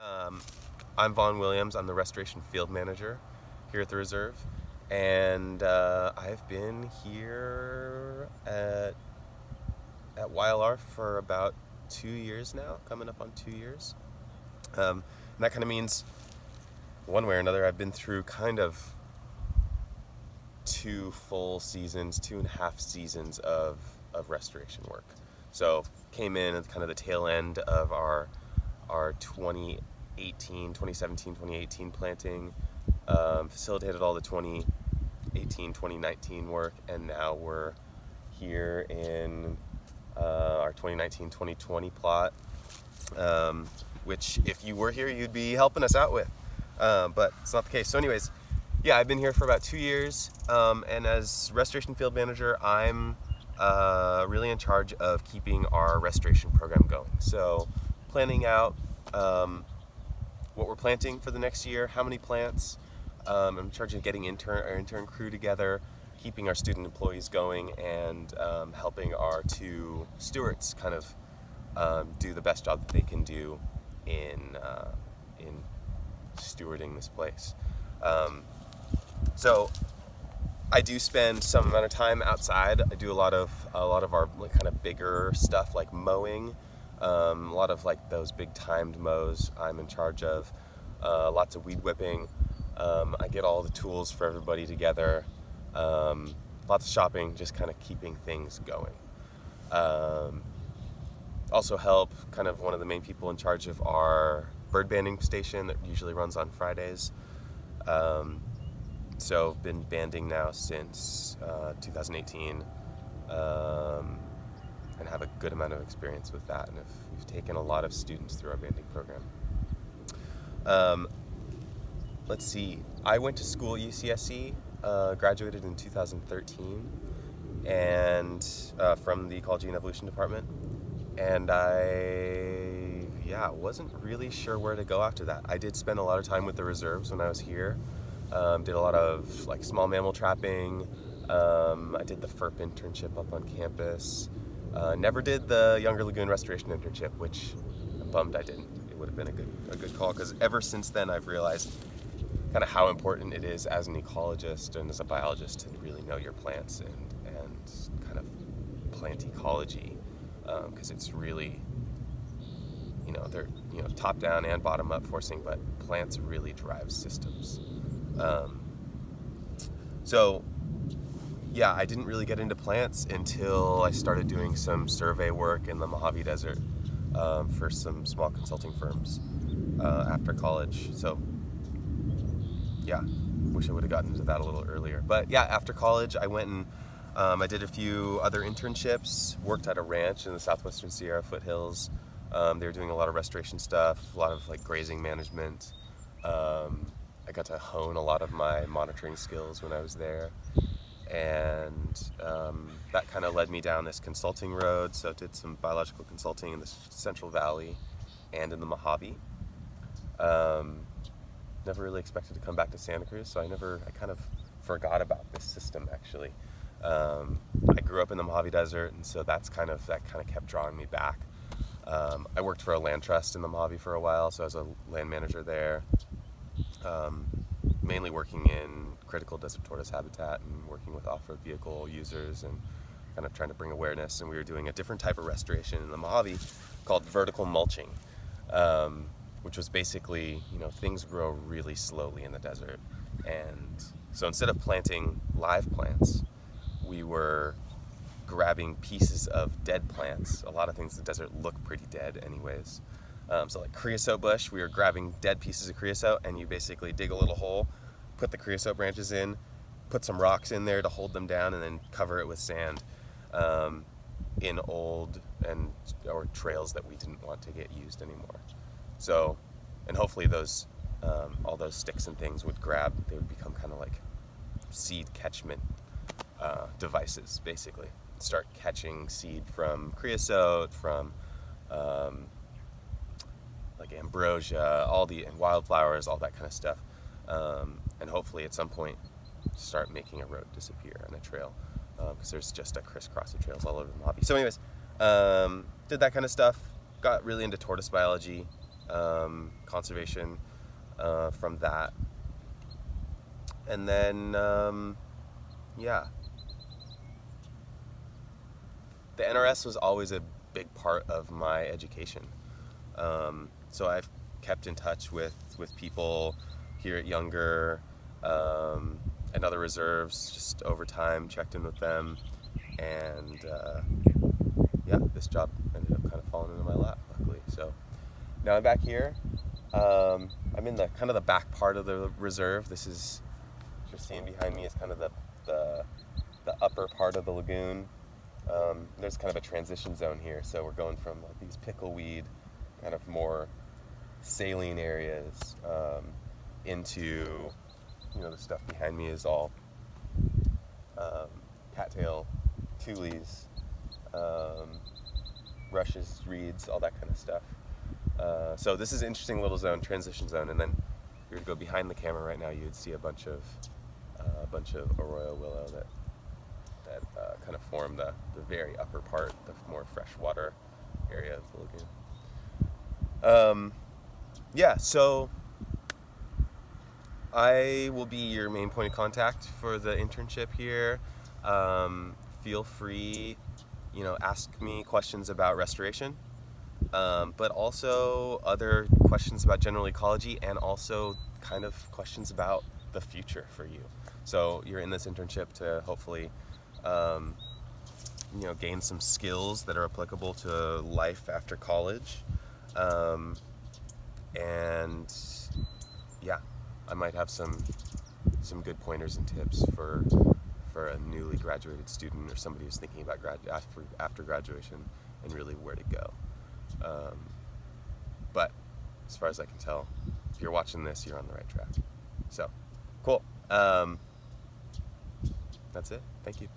Um, I'm Vaughan Williams. I'm the restoration field manager here at the reserve, and I've been here at YLR for about 2 years now, coming up on 2 years. And that kind of means, one way or another, I've been through kind of 2.5 seasons of restoration work. So came in at kind of the tail end of our 2017, 2018 planting, facilitated all the 2018, 2019 work, and now we're here in our 2019, 2020 plot, which if you were here, you'd be helping us out with. But it's not the case. So anyways, yeah, I've been here for about 2 years, and as restoration field manager, I'm really in charge of keeping our restoration program going. So planning out what we're planting for the next year, how many plants. I'm in charge of getting our intern crew together, keeping our student employees going, and helping our two stewards kind of do the best job that they can do in stewarding this place. So I do spend some amount of time outside. I do a lot of our kind of bigger stuff like mowing, a lot of like those big timed mows I'm in charge of, lots of weed whipping. I get all the tools for everybody together, lots of shopping, just kind of keeping things going. Also help kind of one of the main people in charge of our bird banding station that usually runs on Fridays. So I've been banding now since 2018, and have a good amount of experience with that, and we've taken a lot of students through our banding program. Let's see, I went to school at UCSC, graduated in 2013, and from the Ecology and Evolution department, and I wasn't really sure where to go after that. I did spend a lot of time with the reserves when I was here. Did a lot of like small mammal trapping. I did the FERP internship up on campus. Never did the Younger Lagoon restoration internship, which I'm bummed I didn't. It would have been a good call, because ever since then I've realized kind of how important it is as an ecologist and as a biologist to really know your plants and kind of plant ecology, because it's really, they're top down and bottom up forcing, but plants really drive systems. So yeah, I didn't really get into plants until I started doing some survey work in the Mojave Desert for some small consulting firms after college. So yeah, wish I would have gotten into that a little earlier. But yeah, after college I went and I did a few other internships, worked at a ranch in the southwestern Sierra foothills. They were doing a lot of restoration stuff, a lot of like grazing management. I got to hone a lot of my monitoring skills when I was there, and that kind of led me down this consulting road. So I did some biological consulting in the Central Valley and in the Mojave. Never really expected to come back to Santa Cruz, so I kind of forgot about this system actually. I grew up in the Mojave Desert, and so that kind of kept drawing me back. I worked for a land trust in the Mojave for a while, so I was a land manager there. Mainly working in critical desert tortoise habitat and working with off-road vehicle users and kind of trying to bring awareness. And we were doing a different type of restoration in the Mojave called vertical mulching, which was basically, things grow really slowly in the desert. And so instead of planting live plants, we were grabbing pieces of dead plants. A lot of things in the desert look pretty dead anyways. So like creosote bush, we were grabbing dead pieces of creosote, and you basically dig a little hole, put the creosote branches in, put some rocks in there to hold them down, and then cover it with sand in old or trails that we didn't want to get used anymore. So, and hopefully those all those sticks and things they would become kind of like seed catchment devices, basically. Start catching seed from creosote, from like ambrosia, and wildflowers, all that kind of stuff, and hopefully at some point start making a road disappear on a trail, because there's just a crisscross of trails all over the Mojave. So anyways, did that kind of stuff, got really into tortoise biology, conservation from that. And then, yeah, the NRS was always a big part of my education. So I've kept in touch with people here at Younger and other reserves just over time, checked in with them, and yeah, this job ended up kind of falling into my lap, luckily. So now I'm back here. I'm in the kind of the back part of the reserve. This is, what you're seeing behind me is kind of the upper part of the lagoon. There's kind of a transition zone here, so we're going from like these pickleweed, kind of more saline areas, into, the stuff behind me is all cattail, tules, rushes, reeds, all that kind of stuff. So this is an interesting little zone, transition zone, and then if you were to go behind the camera right now, you would see a bunch of arroyo willow that kind of form the very upper part, the more freshwater area of the lagoon. Yeah, so I will be your main point of contact for the internship here. Feel free, ask me questions about restoration, but also other questions about general ecology, and also kind of questions about the future for you. So you're in this internship to hopefully gain some skills that are applicable to life after college. And yeah, I might have some good pointers and tips for a newly graduated student or somebody who's thinking about after graduation and really where to go. But as far as I can tell, if you're watching this, you're on the right track. So, cool. That's it. Thank you.